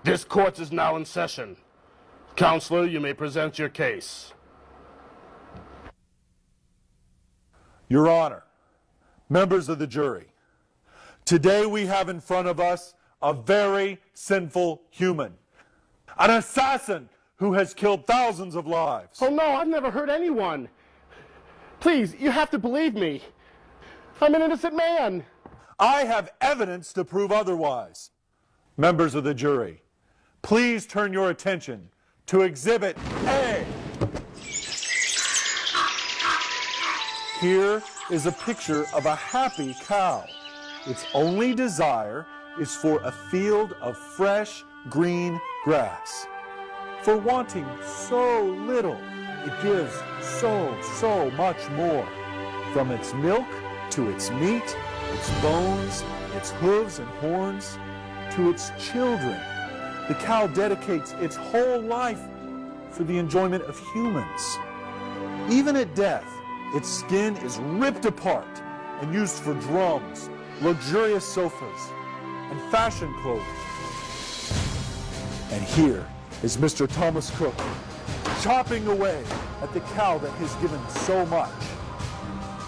This court is now in session. Counselor, you may present your case. Your Honor, members of the jury, today we have in front of us a very sinful human, an assassin who has killed thousands of lives. Oh no, I've never hurt anyone. Please, you have to believe me. I'm an innocent man. I have evidence to prove otherwise. Members of the jury, please turn your attention to Exhibit A. Here is a picture of a happy cow. Its only desire is for a field of fresh, green grass. For wanting so little, it gives so much more. From its milk to its meat, its bones, its hooves and horns, to its children. The cow dedicates its whole life for the enjoyment of humans. Even at death, its skin is ripped apart and used for drums, luxurious sofas, and fashion clothing. And here is Mr. Thomas Cook, chopping away at the cow that has given so much.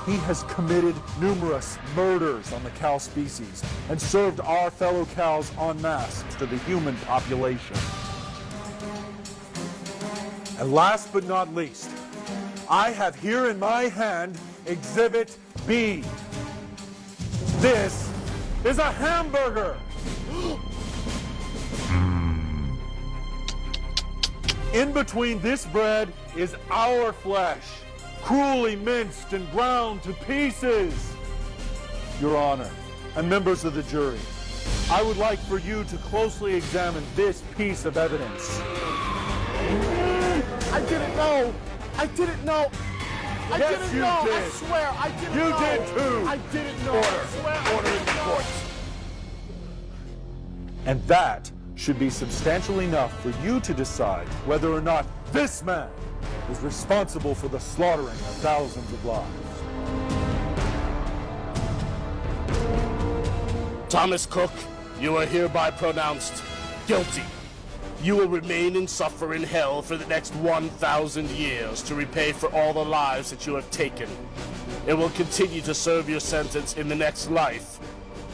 He has committed numerous murders on the cow species and served our fellow cows en masse to the human population. And last but not least, I have here in my hand Exhibit B. This is a hamburger. In between this bread is our flesh, cruelly minced and ground to pieces. Your Honor, and members of the jury, I would like for you to closely examine this piece of evidence. I didn't know. I didn't know. I Yes, didn't you know. did. I swear, I didn't know. You did too. I didn't know. I swear, I Order in didn't the know. court. And that should be substantial enough for you to decide whether or not this man is responsible for the slaughtering of thousands of lives. Thomas Cook, you are hereby pronounced guilty. You will remain and suffer in hell for the next 1,000 years to repay for all the lives that you have taken. It will continue to serve your sentence in the next life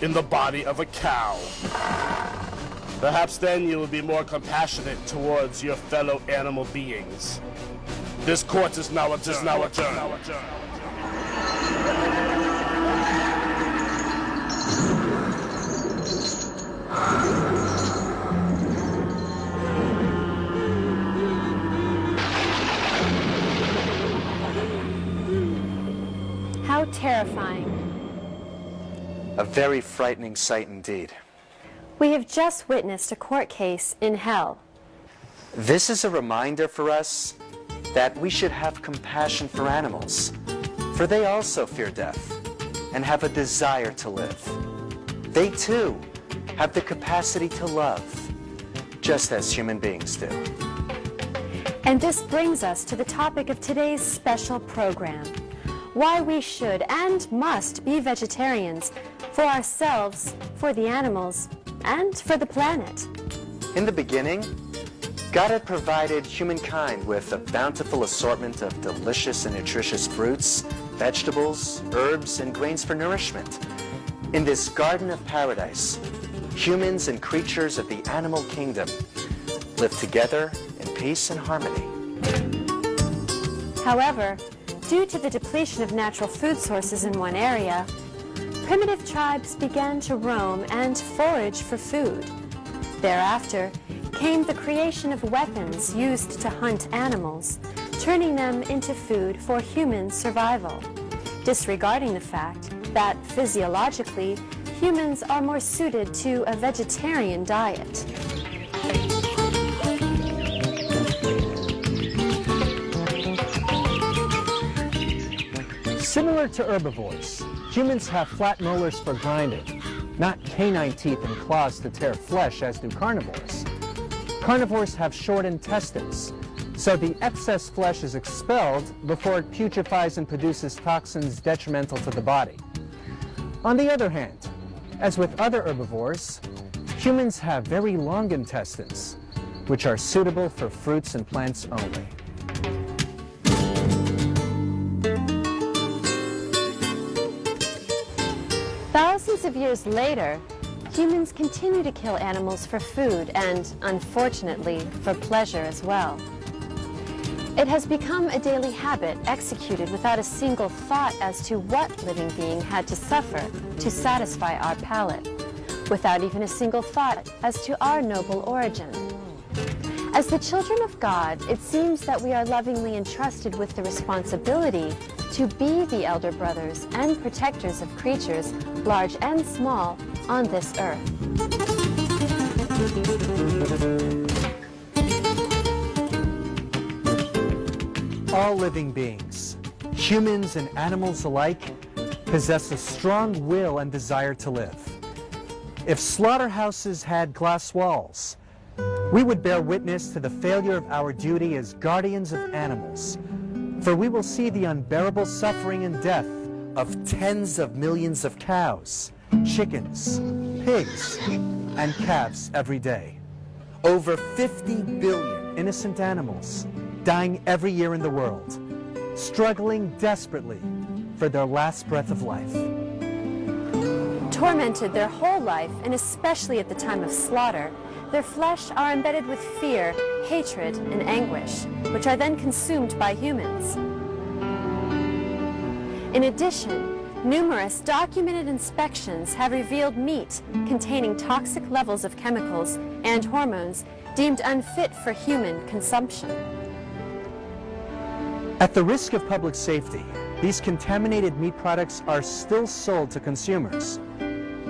in the body of a cow. Perhaps then you will be more compassionate towards your fellow animal beings. This court is now adjourned. How terrifying. A very frightening sight indeed. We have just witnessed a court case in hell. This is a reminder for us that we should have compassion for animals, for they also fear death and have a desire to live. They too have the capacity to love, just as human beings do. And this brings us to the topic of today's special program: why we should and must be vegetarians for ourselves, for the animals, and for the planet. In the beginning, God had provided humankind with a bountiful assortment of delicious and nutritious fruits, vegetables, herbs, and grains for nourishment. In this garden of paradise, humans and creatures of the animal kingdom live together in peace and harmony. However, due to the depletion of natural food sources in one area, primitive tribes began to roam and forage for food. Thereafter came the creation of weapons used to hunt animals, turning them into food for human survival, disregarding the fact that physiologically humans are more suited to a vegetarian diet. Similar to herbivores, humans have flat molars for grinding, not canine teeth and claws to tear flesh as do carnivores. Carnivores have short intestines, so the excess flesh is expelled before it putrefies and produces toxins detrimental to the body. On the other hand, as with other herbivores, humans have very long intestines, which are suitable for fruits and plants only. Thousands of years later, humans continue to kill animals for food and, unfortunately, for pleasure as well. It has become a daily habit executed without a single thought as to what living being had to suffer to satisfy our palate, without even a single thought as to our noble origin. As the children of God, it seems that we are lovingly entrusted with the responsibility to be the elder brothers and protectors of creatures, large and small, on this earth. All living beings, humans and animals alike, possess a strong will and desire to live. If slaughterhouses had glass walls, we would bear witness to the failure of our duty as guardians of animals, for we will see the unbearable suffering and death of tens of millions of cows, chickens, pigs, and calves every day. Over 50 billion innocent animals dying every year in the world, struggling desperately for their last breath of life. Tormented their whole life, and especially at the time of slaughter, their flesh are embedded with fear, hatred, and anguish, which are then consumed by humans. In addition, numerous documented inspections have revealed meat containing toxic levels of chemicals and hormones deemed unfit for human consumption. At the risk of public safety, these contaminated meat products are still sold to consumers.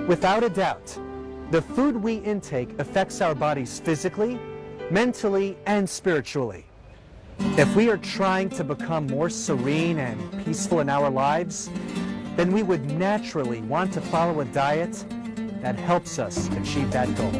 Without a doubt, the food we intake affects our bodies physically, mentally, and spiritually. If we are trying to become more serene and peaceful in our lives, then we would naturally want to follow a diet that helps us achieve that goal.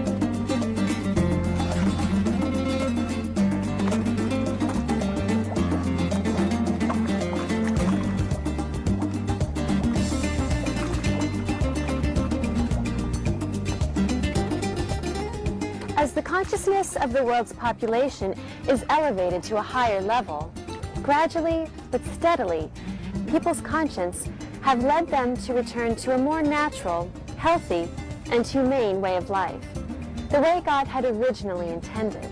As the consciousness of the world's population is elevated to a higher level, gradually but steadily, people's conscience have led them to return to a more natural, healthy, and humane way of life, the way God had originally intended.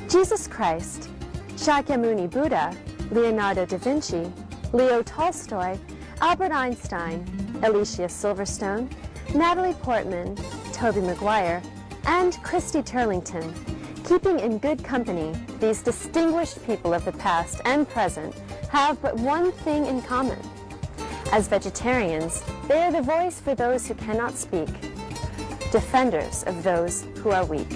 Jesus Christ, Shakyamuni Buddha, Leonardo da Vinci, Leo Tolstoy, Albert Einstein, Alicia Silverstone, Natalie Portman, Tobey Maguire, and Christy Turlington, keeping in good company, these distinguished people of the past and present have but one thing in common. As vegetarians, they are the voice for those who cannot speak, defenders of those who are weak.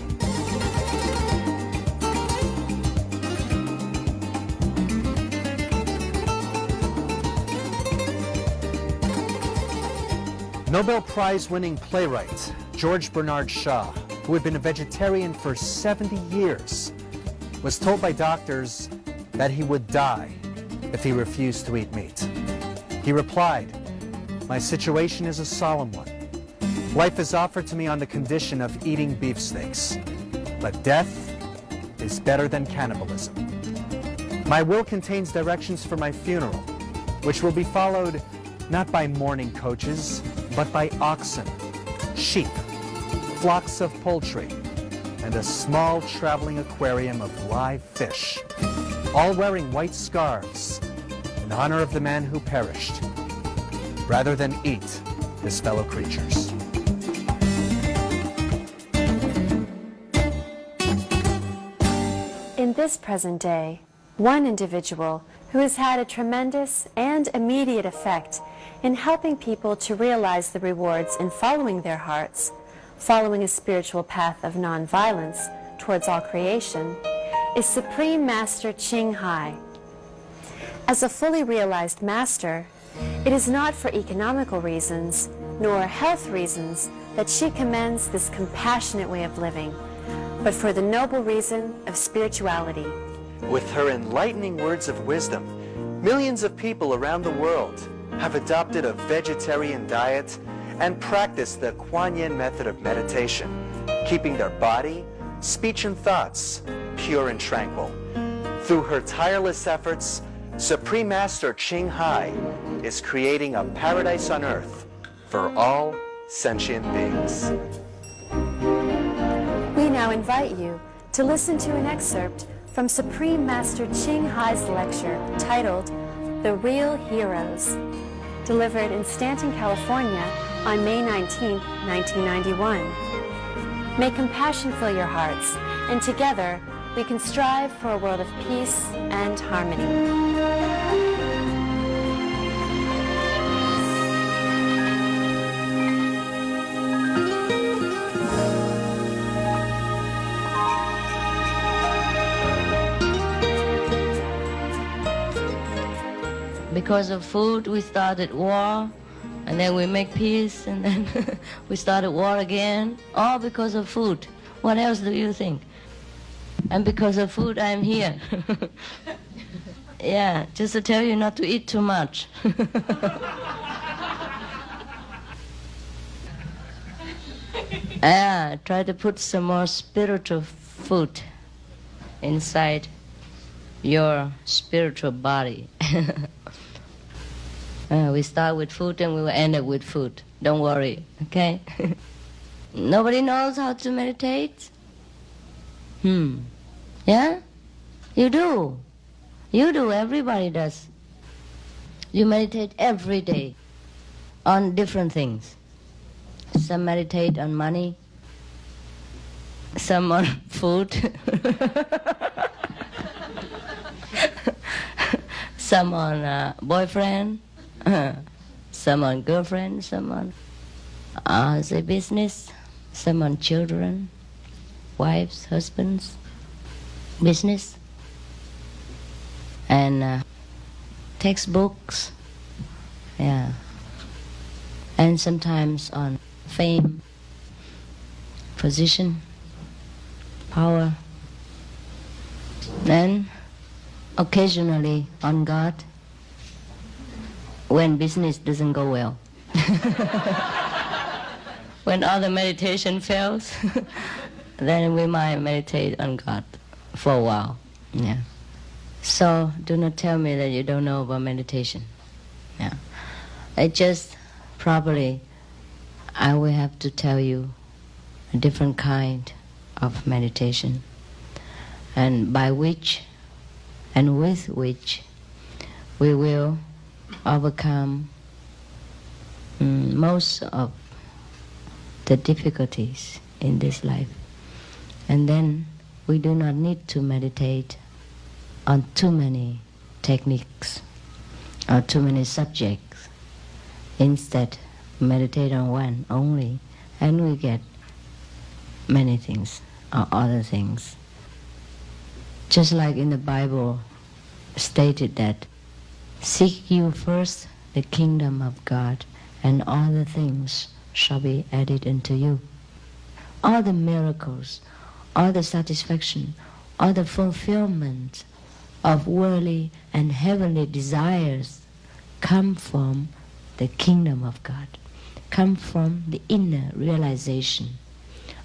Nobel Prize-winning playwright George Bernard Shaw, who had been a vegetarian for 70 years, was told by doctors that he would die if he refused to eat meat. He replied, "My situation is a solemn one. Life is offered to me on the condition of eating beefsteaks, but death is better than cannibalism. My will contains directions for my funeral, which will be followed not by mourning coaches, but by oxen, sheep, flocks of poultry, and a small traveling aquarium of live fish, all wearing white scarves in honor of the man who perished, rather than eat his fellow creatures." In this present day, One individual who has had a tremendous and immediate effect in helping people to realize the rewards in following their hearts, following a spiritual path of nonviolence towards all creation, is Supreme Master Ching Hai. As a fully realized master, it is not for economical reasons nor health reasons that she commends this compassionate way of living, but for the noble reason of spirituality. With her enlightening words of wisdom, millions of people around the world have adopted a vegetarian diet and practice the Kuan Yin method of meditation, keeping their body, speech, and thoughts pure and tranquil. Through her tireless efforts, Supreme Master Ching Hai is creating a paradise on earth for all sentient beings. We now invite you to listen to an excerpt from Supreme Master Ching Hai's lecture titled The Real Heroes, delivered in Stanton, California on May 19, 1991. May compassion fill your hearts, and together we can strive for a world of peace and harmony. Because of food, we started war, and then we make peace, and then we started war again, all because of food. What else do you think? And because of food, I'm here. Yeah, just to tell you not to eat too much. Yeah, try to put some more spiritual food inside your spiritual body. We start with food and we will end up with food. Don't worry, okay? Nobody knows how to meditate? Yeah? You do. You do, everybody does. You meditate every day on different things. Some meditate on money, some on food, some on boyfriend, some on girlfriend, some on the business, some on children, wives, husbands, business, and textbooks, yeah, and sometimes on fame, position, power, and occasionally on God when business doesn't go well. When other meditation fails, then we might meditate on God for a while. Yeah. So do not tell me that you don't know about meditation. Yeah. I just probably I will have to tell you a different kind of meditation, and by which and with which we will overcome most of the difficulties in this life. And then we do not need to meditate on too many techniques or too many subjects. Instead, meditate on one only, and we get many things or other things. Just like in the Bible stated that, seek you first the kingdom of God, and all the things shall be added unto you. All the miracles, all the satisfaction, all the fulfillment of worldly and heavenly desires come from the kingdom of God, come from the inner realization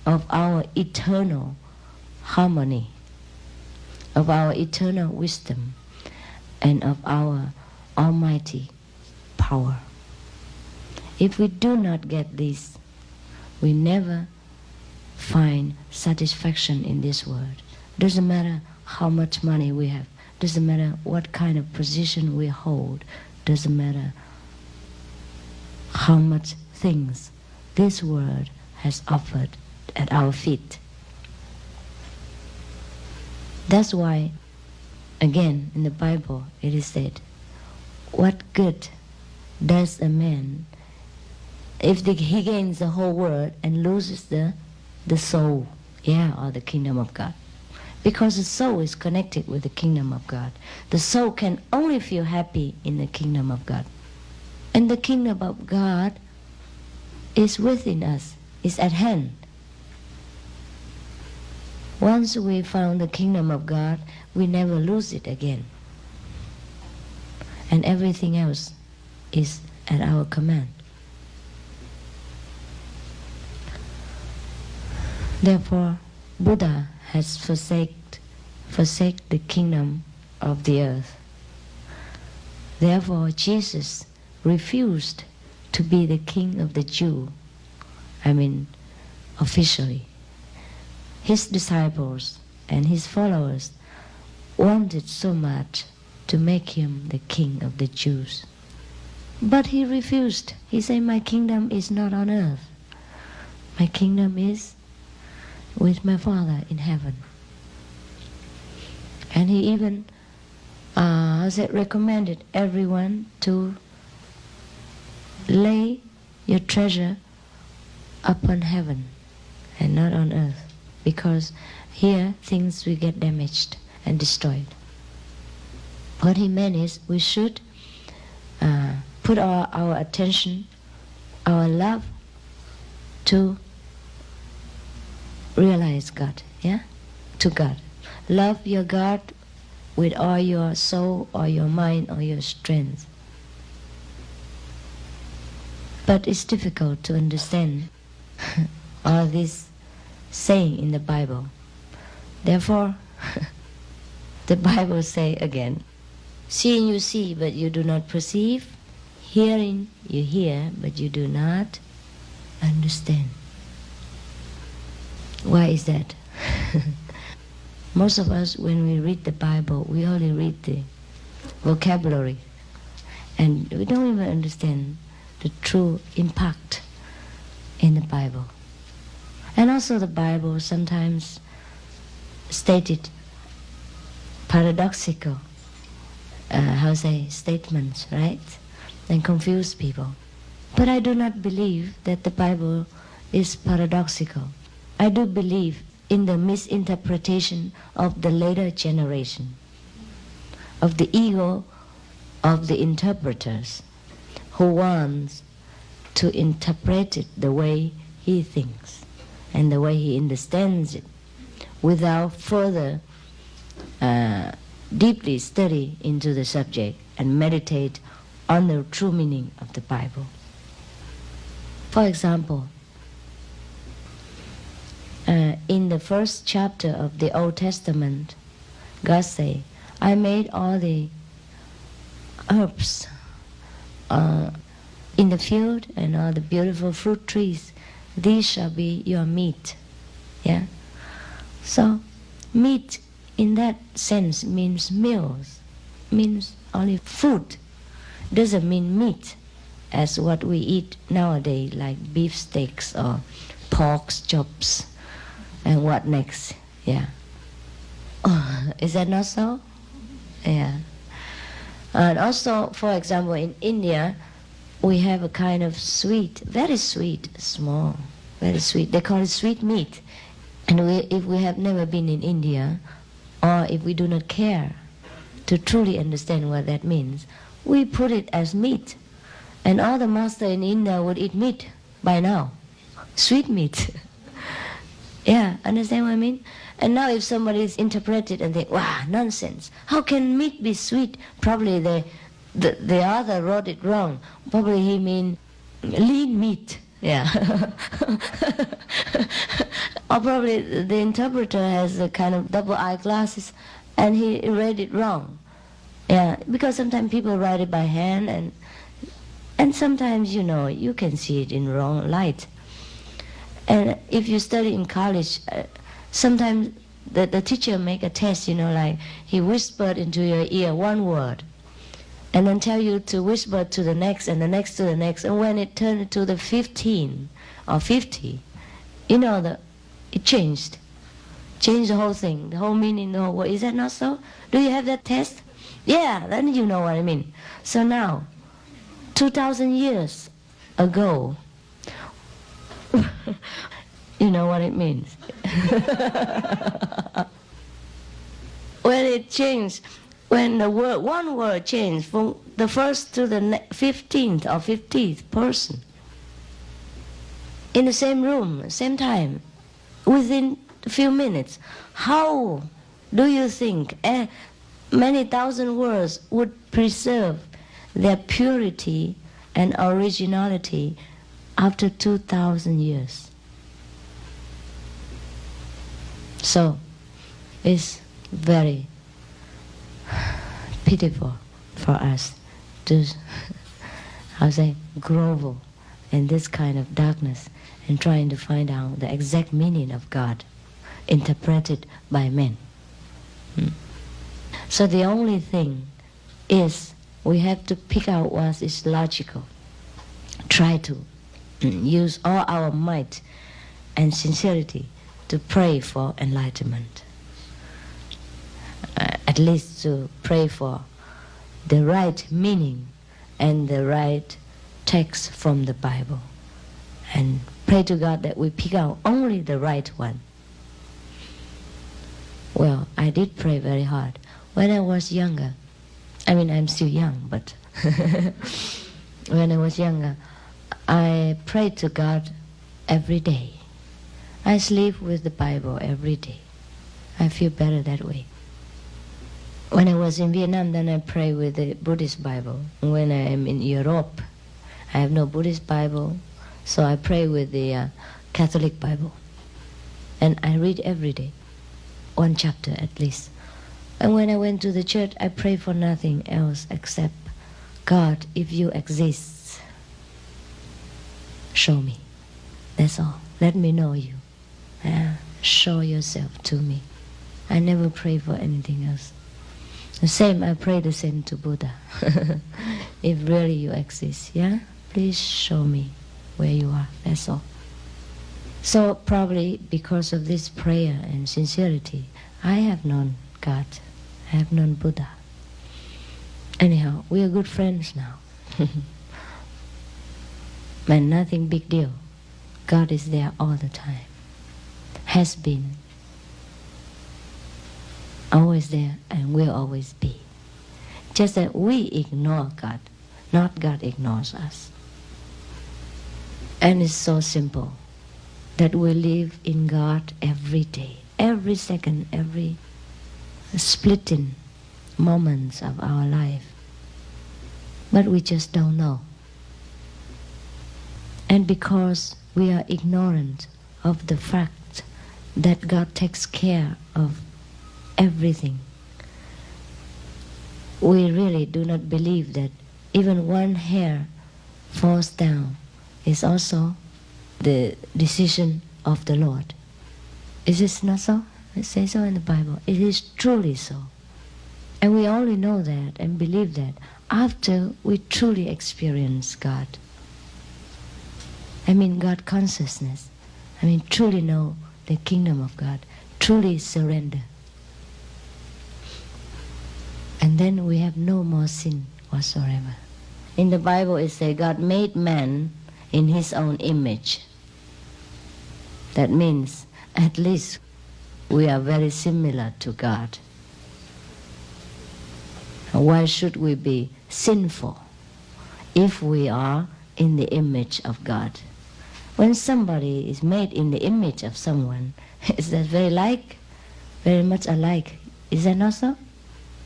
of our eternal harmony, of our eternal wisdom, and of our almighty power. If we do not get this, we never find satisfaction in this world. Doesn't matter how much money we have, doesn't matter what kind of position we hold, doesn't matter how much things this world has offered at our feet. That's why Again, in the Bible, it is said, what good does a man if he gains the whole world and loses the soul, or the kingdom of God? Because the soul is connected with the kingdom of God. The soul can only feel happy in the kingdom of God. And the kingdom of God is within us, is at hand. Once we found the kingdom of God, we never lose it again. And everything else is at our command. Therefore, Buddha has forsake the kingdom of the earth. Therefore, Jesus refused to be the king of the Jew. Officially. His disciples and his followers wanted so much to make him the king of the Jews. But he refused. He said, my kingdom is not on earth. My kingdom is with my Father in heaven. And he even recommended everyone to lay your treasure upon heaven and not on earth, because here things will get damaged and destroyed. What he meant is we should put our attention, our love to realize God, to God. Love your God with all your soul or your mind or your strength. But it's difficult to understand all this saying in the Bible. Therefore, the Bible say again, seeing you see, but you do not perceive. Hearing you hear, but you do not understand. Why is that? Most of us, when we read the Bible, we only read the vocabulary, and we don't even understand the true impact in the Bible. And also the Bible sometimes stated paradoxical statements, right? And confuse people. But I do not believe that the Bible is paradoxical. I do believe in the misinterpretation of the later generation, of the ego of the interpreters, who wants to interpret it the way he thinks and the way he understands it, without further deeply study into the subject and meditate on the true meaning of the Bible. For example, in the first chapter of the Old Testament, God say, I made all the herbs in the field and all the beautiful fruit trees. These shall be your meat. Yeah. So, meat in that sense means meals, means only food. Doesn't mean meat as what we eat nowadays, like beef steaks or pork chops and what next. Yeah. Oh, is that not so? Yeah. And also, for example, in India, we have a kind of sweet, very sweet, small, very sweet. They call it sweet meat. And if we have never been in India, or if we do not care to truly understand what that means, we put it as meat. And all the master in India would eat meat by now. Sweet meat. Yeah, understand what I mean? And now if somebody is interpreted and think, wow, nonsense. How can meat be sweet? Probably the author wrote it wrong. Probably he mean lean meat. Yeah. Or probably the interpreter has a kind of double eyeglasses and he read it wrong. Yeah, because sometimes people write it by hand and sometimes, you can see it in wrong light. And if you study in college, sometimes the teacher make a test, like he whispered into your ear one word and then tell you to whisper to the next and the next to the next. And when it turned to the 15 or 50, it changed. change the whole thing, the whole meaning, the whole word. Is that not so? Do you have that test? Yeah, then you know what I mean. So now, 2,000 years ago, you know what it means. When it changed, when the word, one word changed from the first to the 15th or 50th person, in the same room, same time, within a few minutes, how do you think many thousand words would preserve their purity and originality after 2,000 years? So, it's very pitiful for us to, grovel in this kind of darkness and trying to find out the exact meaning of God interpreted by men. So the only thing is we have to pick out what is logical. Try to use all our might and sincerity to pray for enlightenment. At least to pray for the right meaning and the right text from the Bible. And pray to God that we pick out only the right one. Well, I did pray very hard. When I was younger, I mean, I'm still young, but when I was younger, I prayed to God every day. I sleep with the Bible every day. I feel better that way. When I was in Vietnam, then I pray with the Buddhist Bible. When I am in Europe, I have no Buddhist Bible, so I pray with the Catholic Bible. And I read every day, one chapter at least. And when I went to the church, I pray for nothing else except, God, if you exist, show me. That's all. Let me know you. Show yourself to me. I never pray for anything else. The same, I pray the same to Buddha. If really you exist, yeah? Please show me where you are, that's all. So probably because of this prayer and sincerity, I have known God. I have known Buddha. Anyhow, we are good friends now. And nothing big deal. God is there all the time. Has been. Always there and will always be. Just that we ignore God, not God ignores us. And it's so simple that we live in God every day, every second, every splitting moments of our life. But we just don't know. And because we are ignorant of the fact that God takes care of everything, we really do not believe that even one hair falls down is also the decision of the Lord. Is this not so? It says so in the Bible. It is truly so. And we only know that and believe that after we truly experience God. I mean God consciousness. I mean truly know the kingdom of God. Truly surrender. And then we have no more sin whatsoever. In the Bible it says God made man in his own image. That means at least we are very similar to God. Why should we be sinful if we are in the image of God? When somebody is made in the image of someone, is that very much alike? Is that not so?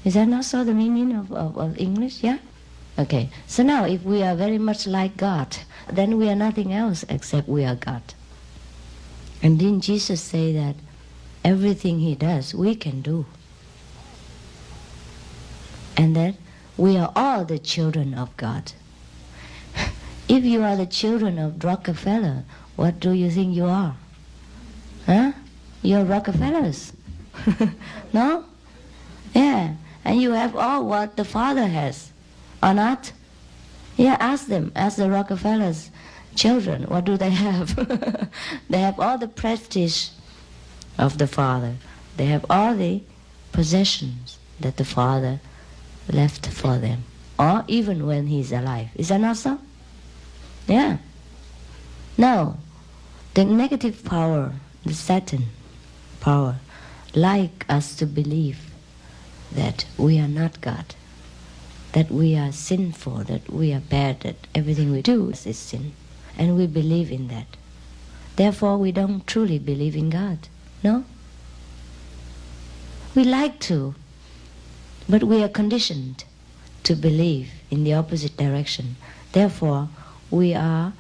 Is that not so the meaning of English? Yeah? Okay. So now if we are very much like God, then we are nothing else except we are God. And didn't Jesus say that everything he does, we can do? And that we are all the children of God. If you are the children of Rockefeller, what do you think you are? Huh? You're Rockefellers. No? Yeah. And you have all what the Father has, or not? Yeah, ask them, ask the Rockefellers' children, what do they have? They have all the prestige of the Father. They have all the possessions that the Father left for them, or even when He's alive. Is that not so? Yeah. Now, the negative power, the Satan power, like us to believe that we are not God, that we are sinful, that we are bad, that everything we do is sin. And we believe in that. Therefore, we don't truly believe in God. No? We like to, but we are conditioned to believe in the opposite direction. Therefore, we are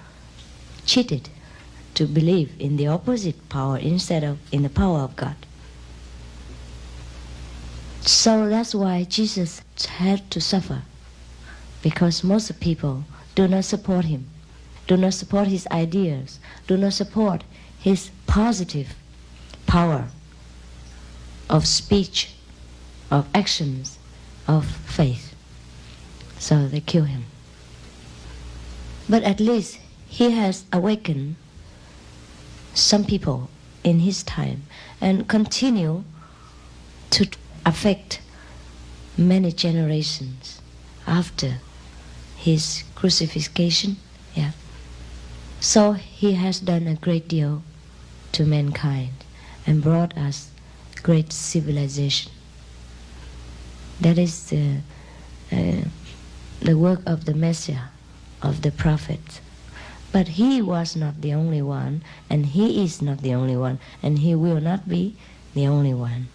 cheated to believe in the opposite power instead of in the power of God. So that's why Jesus had to suffer, because most people do not support Him, do not support His ideas, do not support His positive power of speech, of actions, of faith. So they kill Him. But at least He has awakened some people in His time and continue to affect many generations after His crucifixion. Yeah. So He has done a great deal to mankind and brought us great civilization. That is the work of the Messiah, of the prophet. But He was not the only one, and He is not the only one, and He will not be the only one.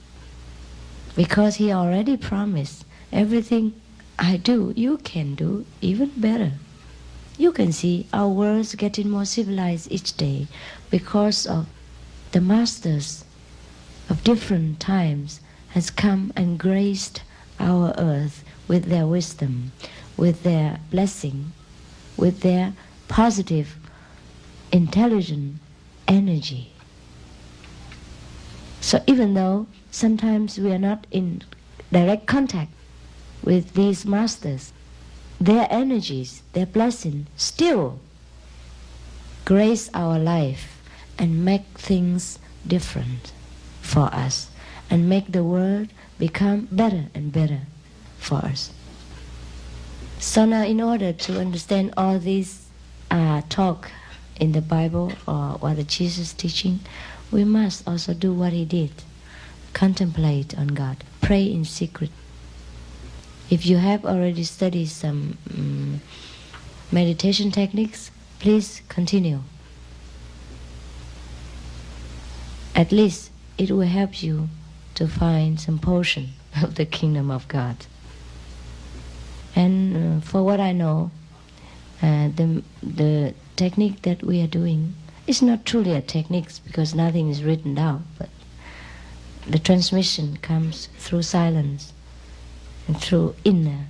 Because He already promised, everything I do, you can do even better. You can see our world's getting more civilized each day because of the masters of different times has come and graced our earth with their wisdom, with their blessing, with their positive, intelligent energy. So even though sometimes we are not in direct contact with these masters, their energies, their blessing still grace our life and make things different for us and make the world become better and better for us. So now, in order to understand all these talk in the Bible or what the Jesus teaching, we must also do what He did. Contemplate on God. Pray in secret. If you have already studied some meditation techniques, please continue. At least it will help you to find some portion of the kingdom of God. And for what I know, the technique that we are doing is not truly a technique because nothing is written down, but the transmission comes through silence and through inner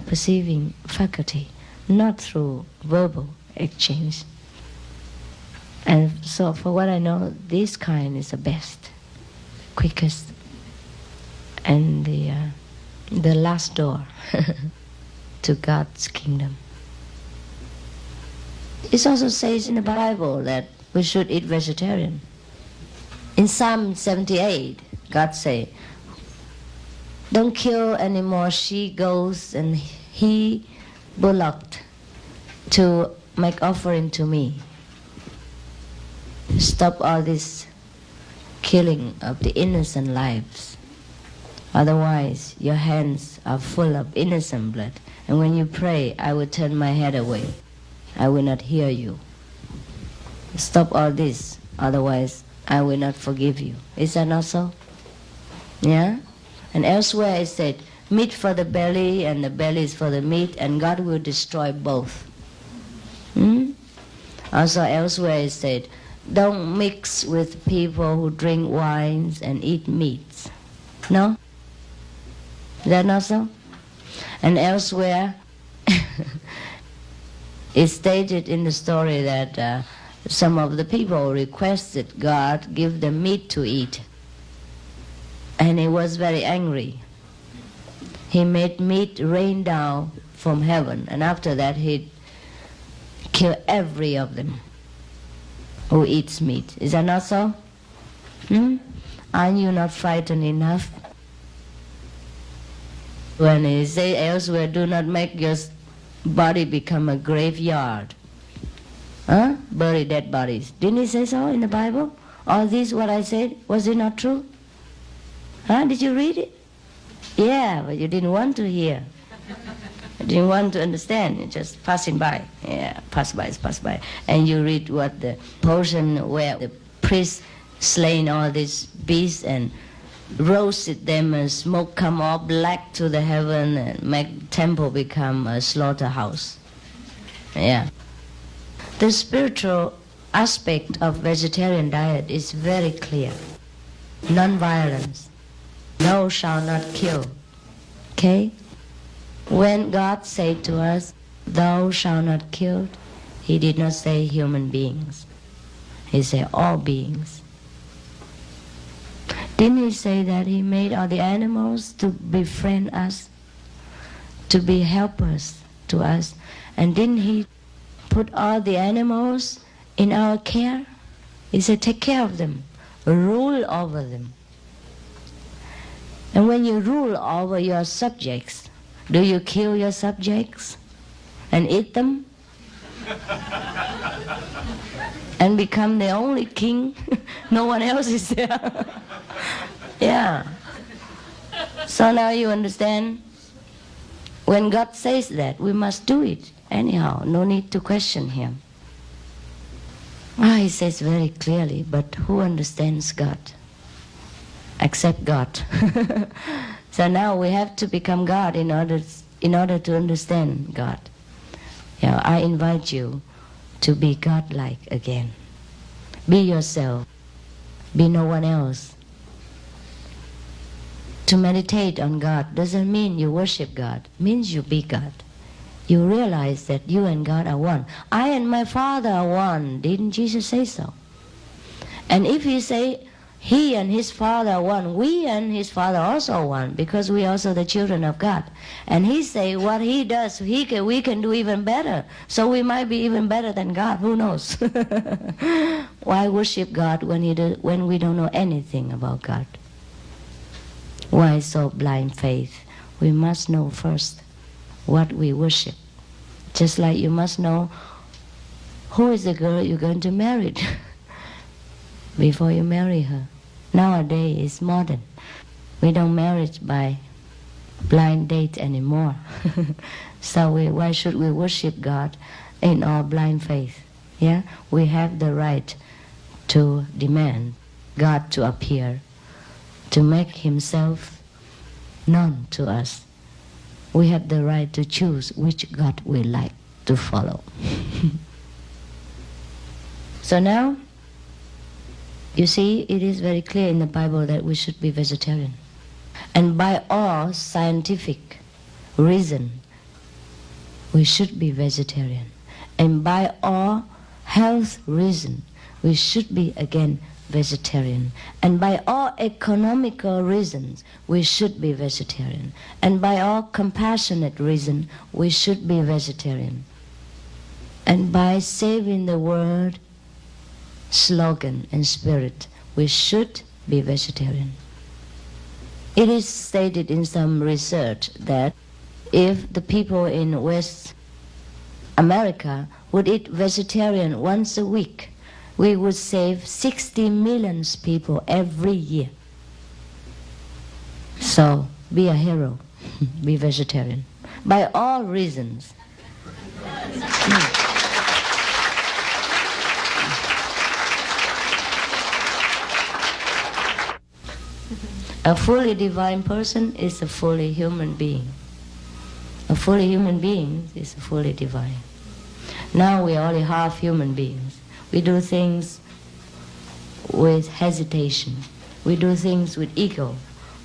perceiving faculty, not through verbal exchange. And so for what I know, this kind is the best, quickest, and the last door to God's kingdom. It also says in the Bible that we should eat vegetarian. In Psalm 78, God say, don't kill any more she-goats and he-bullock to make offering to me. Stop all this killing of the innocent lives. Otherwise, your hands are full of innocent blood. And when you pray, I will turn my head away. I will not hear you. Stop all this. Otherwise, I will not forgive you. Is that not so? Yeah? And elsewhere it said, meat for the belly and the belly is for the meat, and God will destroy both. Also elsewhere it said, don't mix with people who drink wines and eat meats. No? Is that not so? And elsewhere it's stated in the story that some of the people requested God give them meat to eat. And He was very angry. He made meat rain down from heaven, and after that He killed every of them who eats meat. Is that not so? Are you not frightened enough? When he say elsewhere, do not make your body become a graveyard. Bury dead bodies. Didn't he say so in the Bible? All this what I said, was it not true? Did you read it? Yeah, but you didn't want to hear. You didn't want to understand. You're just passing by. Yeah, pass by. And you read what the portion where the priest slain all these beasts and roasted them and smoke come all black to the heaven and make temple become a slaughterhouse. Yeah. The spiritual aspect of vegetarian diet is very clear. Non-violence. Thou shalt not kill. Okay? When God said to us, thou shalt not kill, he did not say human beings. He said all beings. Didn't he say that he made all the animals to befriend us, to be helpers to us? And didn't he put all the animals in our care? He said, take care of them, rule over them. And when you rule over your subjects, do you kill your subjects and eat them? And become the only king? No one else is there. Yeah. So now you understand, when God says that, we must do it anyhow. No need to question him. He says very clearly, but who understands God? Except God. So now we have to become God in order to understand God. I invite you to be God-like again. Be yourself. Be no one else. To meditate on God doesn't mean you worship God. It means you be God. You realize that you and God are one. I and my Father are one. Didn't Jesus say so? And if he say he and his Father are one, we and his Father also are one, because we are also the children of God. And he say what he does, we can do even better. So we might be even better than God. Who knows? Why worship God when we don't know anything about God? Why so blind faith? We must know first what we worship. Just like you must know who is the girl you're going to marry before you marry her. Nowadays it's modern. We don't marry by blind date anymore. So why should we worship God in our blind faith? Yeah, we have the right to demand God to appear, to make himself known to us. We have the right to choose which God we like to follow. So now, you see, it is very clear in the Bible that we should be vegetarian. And by all scientific reason, we should be vegetarian. And by all health reason, we should be again vegetarian. And by all economical reasons, we should be vegetarian. And by all compassionate reason, we should be vegetarian. And by saving the world slogan and spirit, we should be vegetarian. It is stated in some research that if the people in West America would eat vegetarian once a week, we would save 60 million people every year. So be a hero, be vegetarian, by all reasons. A fully divine person is a fully human being. A fully human being is fully divine. Now we are only half human beings. We do things with hesitation. We do things with ego.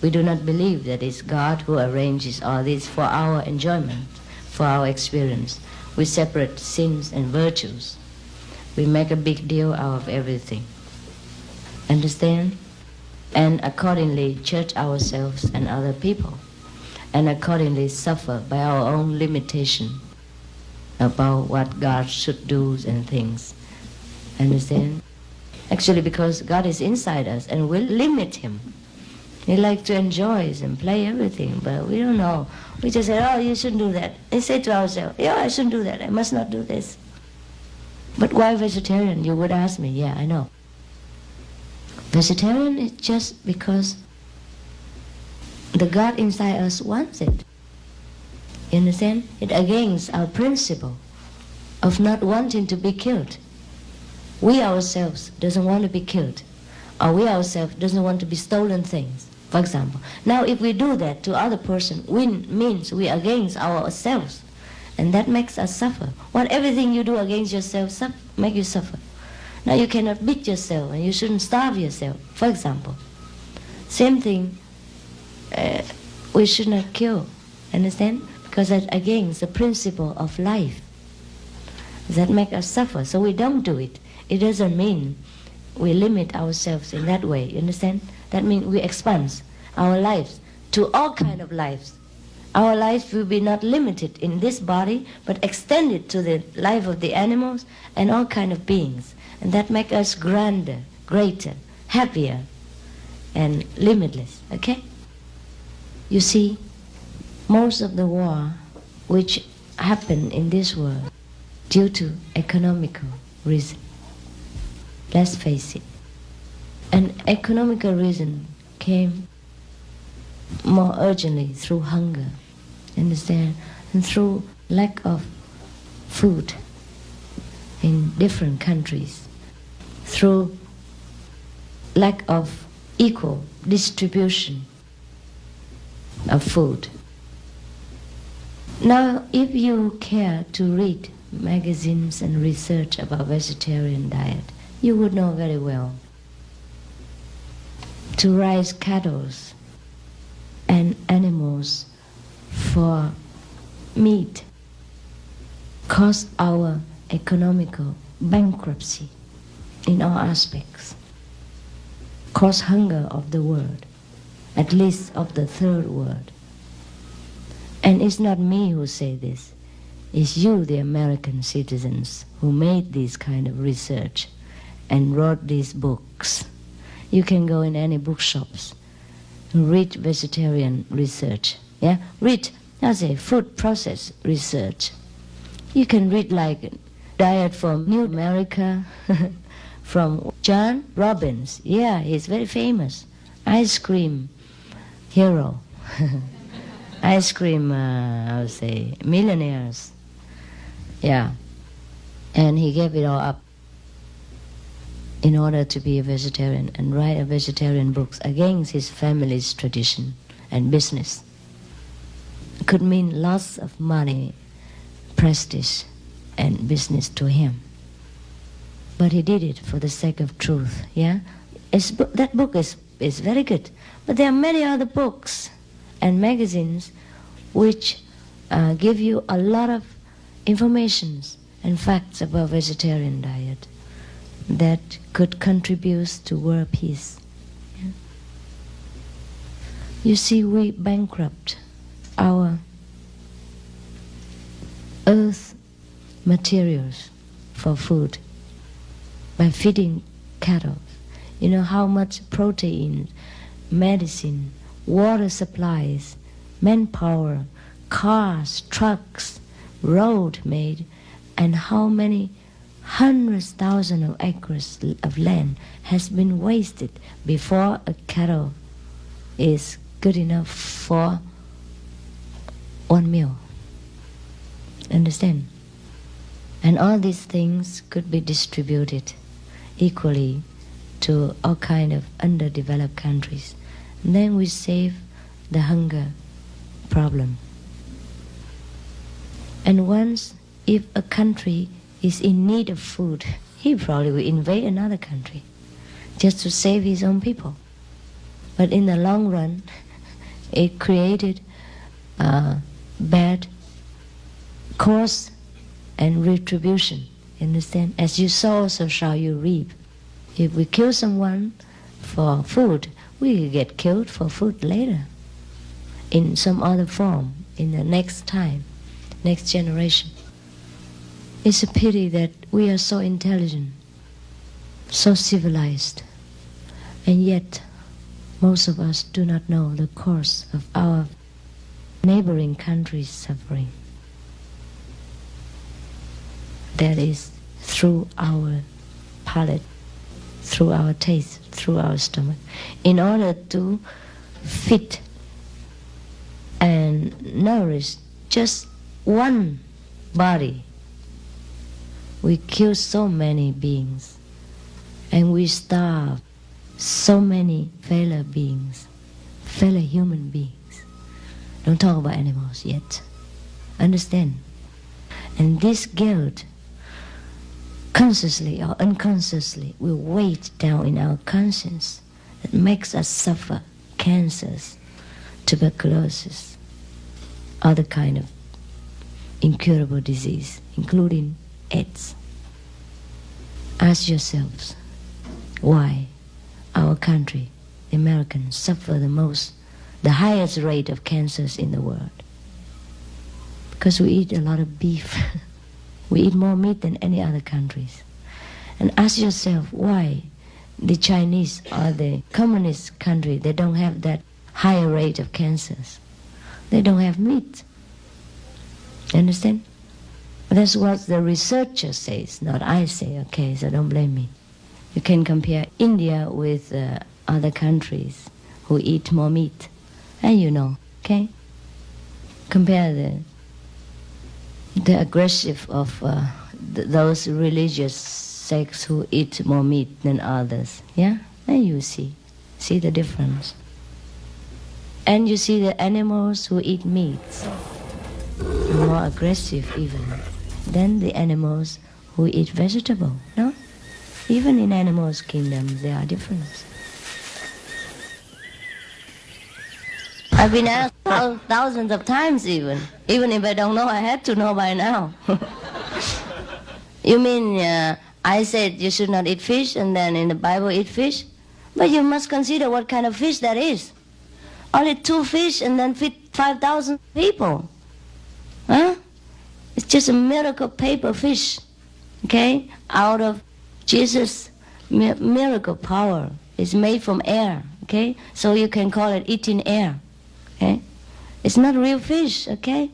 We do not believe that it's God who arranges all this for our enjoyment, for our experience. We separate sins and virtues. We make a big deal out of everything. Understand? And accordingly judge ourselves and other people, and accordingly suffer by our own limitation about what God should do and things. Understand? Actually, because God is inside us and we'll limit him. He likes to enjoy and play everything, but we don't know. We just say, oh, you shouldn't do that. We say to ourselves, yeah, I shouldn't do that. I must not do this. But why vegetarian? You would ask me. Yeah, I know. Vegetarian is just because the God inside us wants it. You understand? It's against our principle of not wanting to be killed. We ourselves doesn't want to be killed, or we ourselves doesn't want to be stolen things, for example. Now if we do that to other person, means we are against ourselves, and that makes us suffer. What everything you do against yourself make you suffer. Now you cannot beat yourself, and you shouldn't starve yourself, for example. Same thing, we should not kill, understand? Because that's against the principle of life. That make us suffer, so we don't do it. It doesn't mean we limit ourselves in that way, you understand? That means we expand our lives to all kind of lives. Our life will be not limited in this body, but extended to the life of the animals and all kind of beings. And that makes us grander, greater, happier, and limitless, okay? You see, most of the war which happen in this world due to economical reason. Let's face it. An economical reason came more urgently through hunger, understand? And through lack of food in different countries, through lack of equal distribution of food. Now, if you care to read magazines and research about vegetarian diet, you would know very well. To raise cattle and animals for meat caused our economical bankruptcy in all aspects, caused hunger of the world, at least of the third world. And it's not me who say this. It's you, the American citizens, who made this kind of research and wrote these books. You can go in any bookshops and read vegetarian research. Yeah, read, food process research. You can read like Diet from New America, from John Robbins. Yeah, he's very famous. Ice cream hero. Ice cream, millionaires. Yeah. And he gave it all up in order to be a vegetarian and write a vegetarian books against his family's tradition and business. It could mean lots of money, prestige, and business to him. But he did it for the sake of truth, yeah? That book is very good. But there are many other books and magazines which give you a lot of information and facts about vegetarian diet that could contribute to world peace. Yeah? You see, we bankrupt our earth materials for food by feeding cattle. You know how much protein, medicine, water supplies, manpower, cars, trucks, road made, and how many hundreds thousands of acres of land has been wasted before a cattle is good enough for one meal. Understand? And all these things could be distributed equally to all kind of underdeveloped countries. And then we save the hunger problem. And once, if a country is in need of food, he probably will invade another country just to save his own people. But in the long run, it created bad cause and retribution. Understand? As you sow, so shall you reap. If we kill someone for food, we get killed for food later in some other form in the next time, next generation. It's a pity that we are so intelligent so civilized, and yet most of us do not know the cause of our neighboring countries' suffering. That is through our palate, through our taste, through our stomach. In order to feed and nourish just one body, we kill so many beings, and we starve so many fellow beings, fellow human beings. Don't talk about animals yet. Understand? And this guilt, consciously or unconsciously, will weigh down in our conscience. It makes us suffer cancers, tuberculosis, other kind of incurable disease, including AIDS. Ask yourselves why our country, the Americans, suffer the most, the highest rate of cancers in the world. Because we eat a lot of beef. We eat more meat than any other countries. And ask yourself why the Chinese or the communist country, they don't have that higher rate of cancers. They don't have meat. Understand? That's what the researcher says, not I say, okay, so don't blame me. You can compare India with other countries who eat more meat, and you know, okay? Compare the aggressive of those religious sects who eat more meat than others, yeah? And you see the difference. And you see the animals who eat meat are more aggressive even than the animals who eat vegetable, no? Even in animals' kingdoms, there are differences. I've been asked thousands of times even if I don't know, I had to know by now. You mean I said you should not eat fish, and then in the Bible eat fish? But you must consider what kind of fish that is. Only 2 fish and then feed 5,000 people. Huh? It's just a miracle paper fish, okay? Out of Jesus' miracle power. It's made from air, okay? So you can call it eating air, okay? It's not real fish, okay?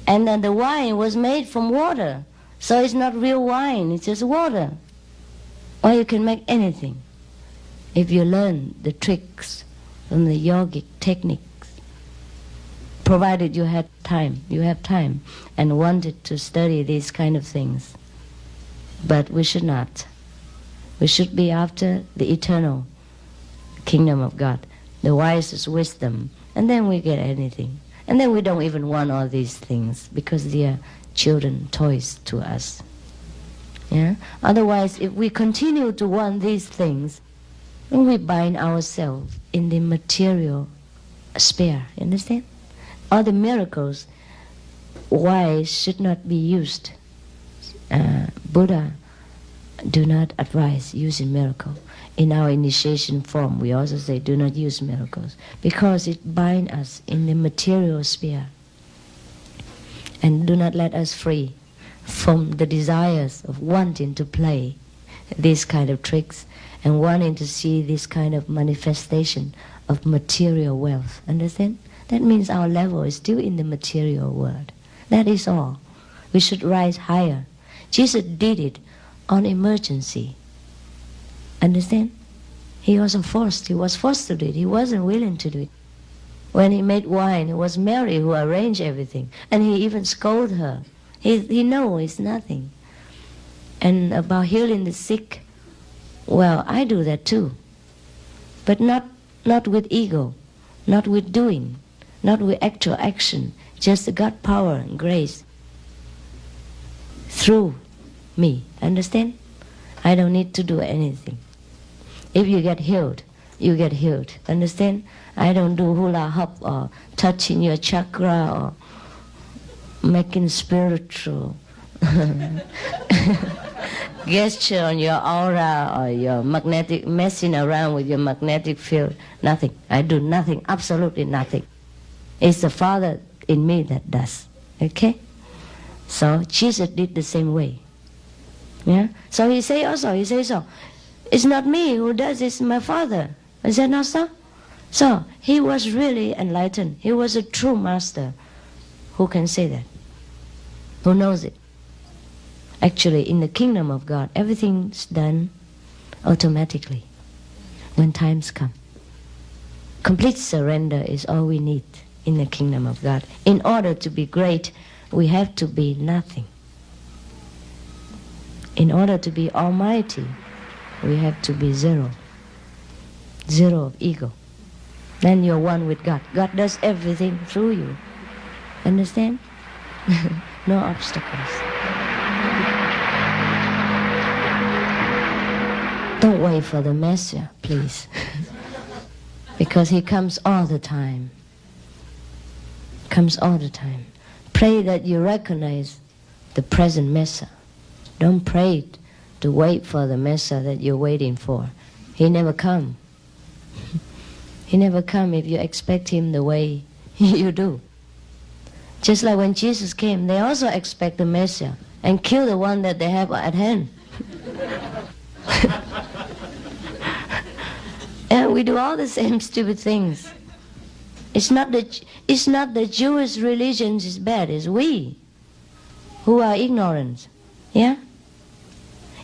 And then the wine was made from water. So it's not real wine, it's just water. Or you can make anything if you learn the tricks from the yogic techniques. Provided you have time and wanted to study these kind of things. But we should not. We should be after the eternal kingdom of God, the wisest wisdom, and then we get anything. And then we don't even want all these things because they are children toys to us. Yeah? Otherwise, if we continue to want these things, then we bind ourselves in the material sphere. You understand? All the miracles, why should not be used? Buddha do not advise using miracle. In our initiation form, we also say do not use miracles because it binds us in the material sphere and do not let us free from the desires of wanting to play these kind of tricks and wanting to see this kind of manifestation of material wealth. Understand? That means our level is still in the material world. That is all. We should rise higher. Jesus did it on emergency. Understand? He was forced to do it. He wasn't willing to do it. When he made wine, it was Mary who arranged everything. And he even scolded her. He knows it's nothing. And about healing the sick, well, I do that too. But not with ego, not with doing, not with actual action, just God power and grace through me. Understand? I don't need to do anything. If you get healed, you get healed. Understand? I don't do hula hop or touching your chakra or making spiritual gesture on your aura or your magnetic, messing around with your magnetic field. Nothing. I do nothing, absolutely nothing. It's the Father in me that does. Okay? So Jesus did the same way. Yeah. So he says so. It's not me who does this, my Father. Is that not so? So he was really enlightened. He was a true master. Who can say that? Who knows it? Actually, in the kingdom of God, everything's done automatically when times come. Complete surrender is all we need in the kingdom of God. In order to be great, we have to be nothing. In order to be almighty, we have to be zero. Zero of ego. Then you're one with God. God does everything through you. Understand? No obstacles. Don't wait for the Messiah, please. Because he comes all the time. Comes all the time. Pray that you recognize the present Messiah. Don't pray to wait for the Messiah that you're waiting for. He never come. He never come if you expect him the way you do. Just like when Jesus came, they also expect the Messiah and kill the one that they have at hand. And we do all the same stupid things. It's not the Jewish religion is bad, it's we who are ignorant. Yeah?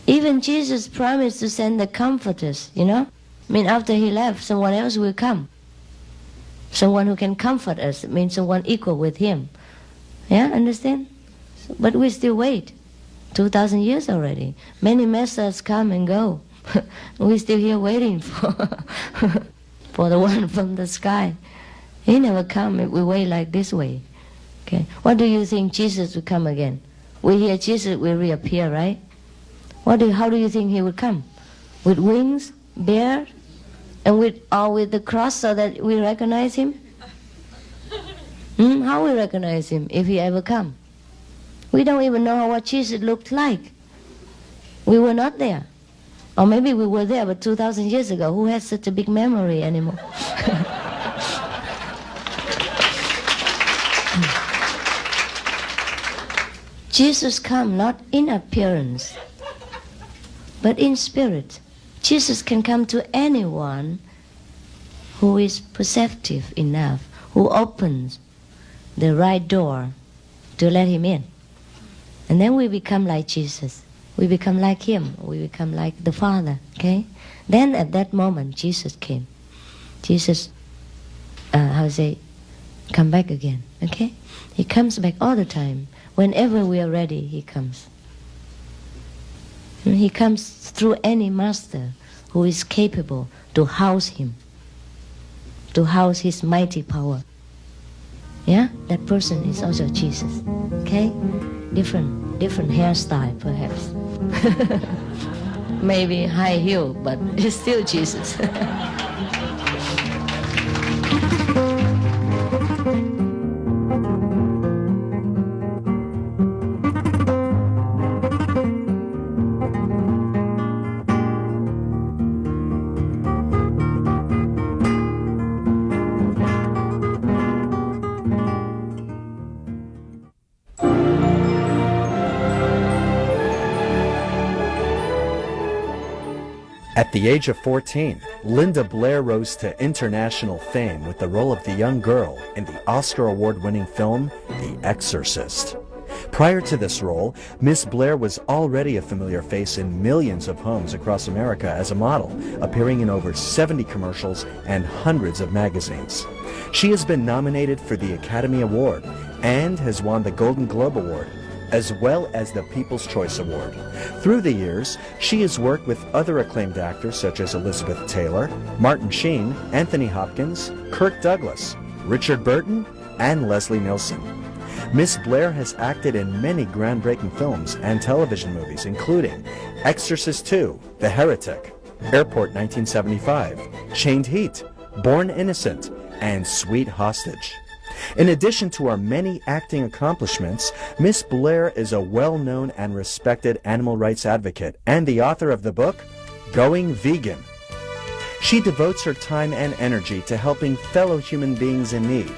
Even Jesus promised to send the comforters, you know? I mean, after he left, someone else will come. Someone who can comfort us. It means someone equal with him. Yeah, understand? But we still wait. 2,000 years already. Many masters come and go. We're still here waiting for for the one from the sky. He never come if we wait like this way. Okay. What do you think Jesus will come again? We hear Jesus will reappear, right? How do you think he would come? With wings, beard, and with the cross so that we recognize him? How we recognize him if he ever come? We don't even know what Jesus looked like. We were not there. Or maybe we were there, but 2,000 years ago. Who has such a big memory anymore? Jesus come not in appearance, but in spirit. Jesus can come to anyone who is perceptive enough, who opens the right door to let him in. And then we become like Jesus. We become like him. We become like the Father. Okay? Then at that moment, Jesus came. Jesus, come back again. Okay? He comes back all the time. Whenever we are ready, he comes. He comes through any master who is capable to house him, to house his mighty power. Yeah? That person is also Jesus. Okay? Different hairstyle, perhaps. Maybe high heel, but it's still Jesus. At the age of 14, Linda Blair rose to international fame with the role of the young girl in the Oscar award-winning film The Exorcist. Prior to this role, Miss Blair was already a familiar face in millions of homes across America as a model, appearing in over 70 commercials and hundreds of magazines. She has been nominated for the Academy Award and has won the Golden Globe Award, as well as the People's Choice Award. Through the years, she has worked with other acclaimed actors such as Elizabeth Taylor, Martin Sheen, Anthony Hopkins, Kirk Douglas, Richard Burton, and Leslie Nielsen. Miss Blair has acted in many groundbreaking films and television movies, including Exorcist II, The Heretic, Airport 1975, Chained Heat, Born Innocent, and Sweet Hostage. In addition to her many acting accomplishments, Miss Blair is a well-known and respected animal rights advocate and the author of the book, Going Vegan. She devotes her time and energy to helping fellow human beings in need,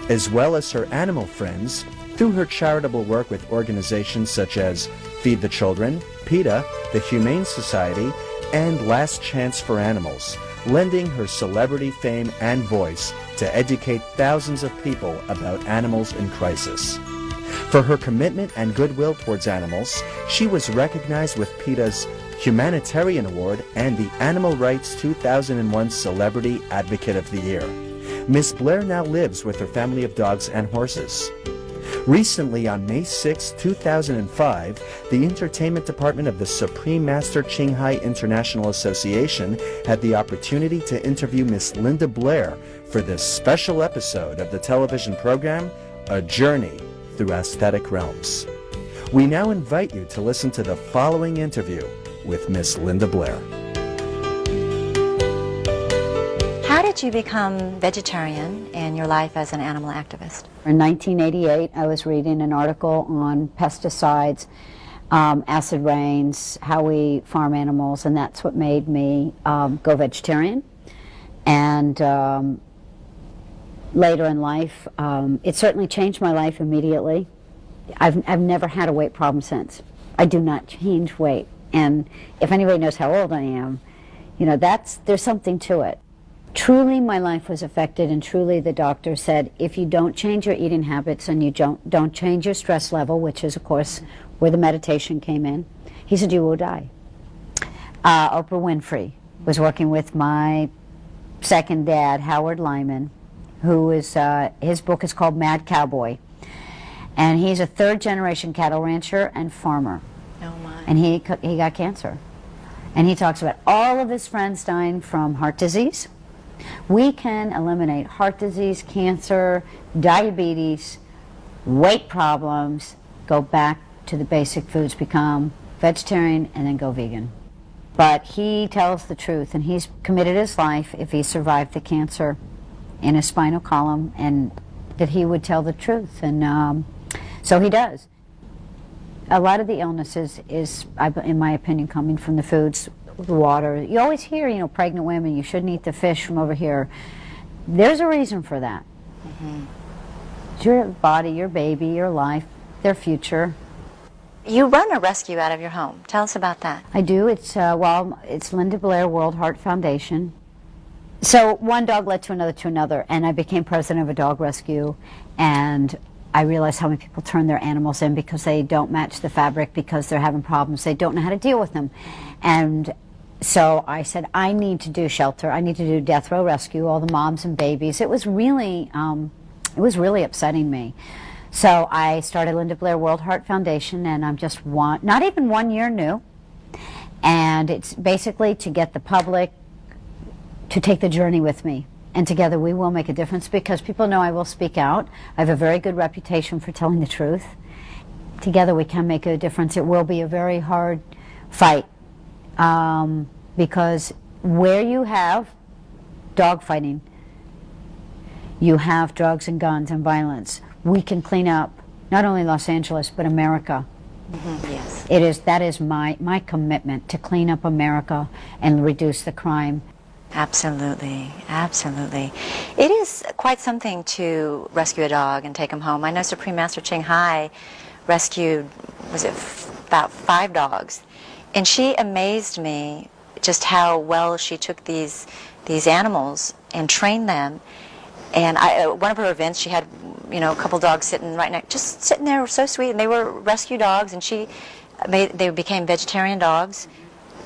as well as her animal friends, through her charitable work with organizations such as Feed the Children, PETA, the Humane Society, and Last Chance for Animals, lending her celebrity fame and voice to educate thousands of people about animals in crisis. For her commitment and goodwill towards animals, she was recognized with PETA's Humanitarian Award and the Animal Rights 2001 Celebrity Advocate of the Year. Miss Blair now lives with her family of dogs and horses. Recently, on May 6, 2005, the Entertainment Department of the Supreme Master Qinghai International Association had the opportunity to interview Miss Linda Blair for this special episode of the television program, A Journey Through Aesthetic Realms. We now invite you to listen to the following interview with Miss Linda Blair. How did you become vegetarian in your life as an animal activist? In 1988, I was reading an article on pesticides, acid rains, how we farm animals, and that's what made me go vegetarian. And later in life, it certainly changed my life immediately. I've never had a weight problem since. I do not change weight. And if anybody knows how old I am, you know, there's something to it. Truly my life was affected, and truly the doctor said, if you don't change your eating habits and you don't change your stress level, which is of course where the meditation came in, he said you will die. Oprah Winfrey was working with my second dad, Howard Lyman, who is, his book is called Mad Cowboy. And he's a third generation cattle rancher and farmer. Oh my. And he got cancer. And he talks about all of his friends dying from heart disease. We can eliminate heart disease, cancer, diabetes, weight problems, go back to the basic foods, become vegetarian, and then go vegan. But he tells the truth, and he's committed his life, if he survived the cancer in his spinal column, and that he would tell the truth. And so he does. A lot of the illnesses is, in my opinion, coming from the foods, the water. You always hear, you know, pregnant women, you shouldn't eat the fish from over here. There's a reason for that. Mm-hmm. It's your body, your baby, your life, their future. You run a rescue out of your home. Tell us about that. I do. It's it's Linda Blair World Heart Foundation. So one dog led to another, and I became president of a dog rescue, and I realized how many people turn their animals in because they don't match the fabric, because they're having problems, they don't know how to deal with them. And so I said, I need to do shelter, I need to do death row rescue, all the moms and babies. It was really upsetting me. So I started Linda Blair World Heart Foundation, and I'm just not even 1 year new. And it's basically to get the public to take the journey with me. And together we will make a difference, because people know I will speak out. I have a very good reputation for telling the truth. Together we can make a difference. It will be a very hard fight, because where you have dog fighting, you have drugs and guns and violence. We can clean up not only Los Angeles, but America. Mm-hmm. Yes. That is my commitment, to clean up America and reduce the crime. Absolutely, absolutely. It is quite something to rescue a dog and take him home. I know Supreme Master Qinghai rescued, about 5 dogs, and she amazed me just how well she took these animals and trained them. And one of her events, she had, you know, a couple dogs sitting right next, just sitting there, so sweet, and they were rescue dogs, and they became vegetarian dogs.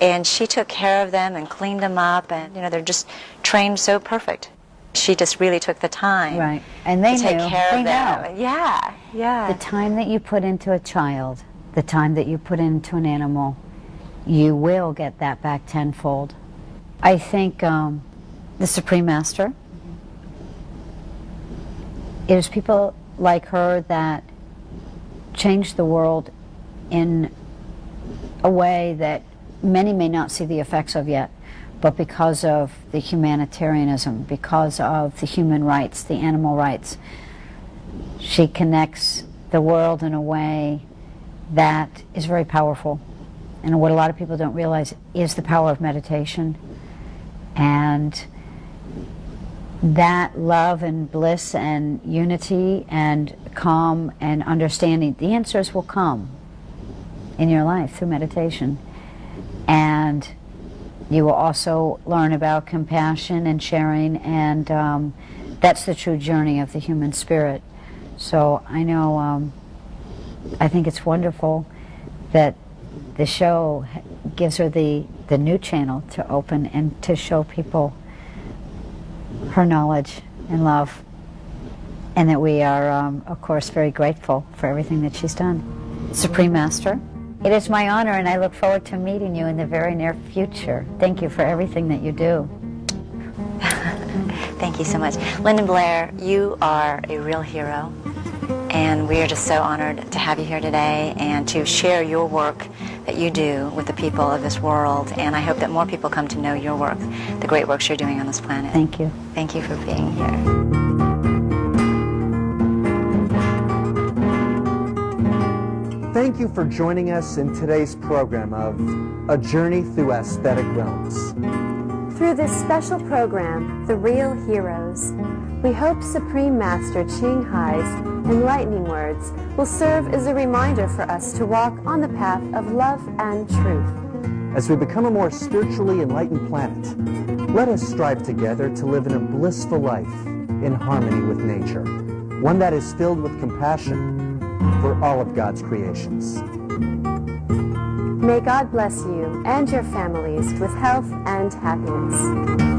And she took care of them and cleaned them up, and, you know, they're just trained so perfect. She just really took the time, right? And they to take care of them. Know. Yeah, yeah. The time that you put into a child, the time that you put into an animal, you will get that back tenfold. I think the Supreme Master, it is people like her that change the world in a way that many may not see the effects of yet, but because of the humanitarianism, because of the human rights, the animal rights, she connects the world in a way that is very powerful. And what a lot of people don't realize is the power of meditation. And that love and bliss and unity and calm and understanding, the answers will come in your life through meditation. And you will also learn about compassion and sharing, and that's the true journey of the human spirit. So I know, I think it's wonderful that the show gives her the new channel to open and to show people her knowledge and love, and that we are, of course, very grateful for everything that she's done. Supreme Master, it is my honor, and I look forward to meeting you in the very near future. Thank you for everything that you do. Thank you so much. Lyndon Blair, you are a real hero, and we are just so honored to have you here today and to share your work that you do with the people of this world. And I hope that more people come to know your work, the great works you're doing on this planet. Thank you. Thank you for being here. Thank you for joining us in today's program of A Journey Through Aesthetic Realms. Through this special program, The Real Heroes, we hope Supreme Master Ching Hai's enlightening words will serve as a reminder for us to walk on the path of love and truth. As we become a more spiritually enlightened planet, let us strive together to live in a blissful life in harmony with nature, one that is filled with compassion for all of God's creations. May God bless you and your families with health and happiness.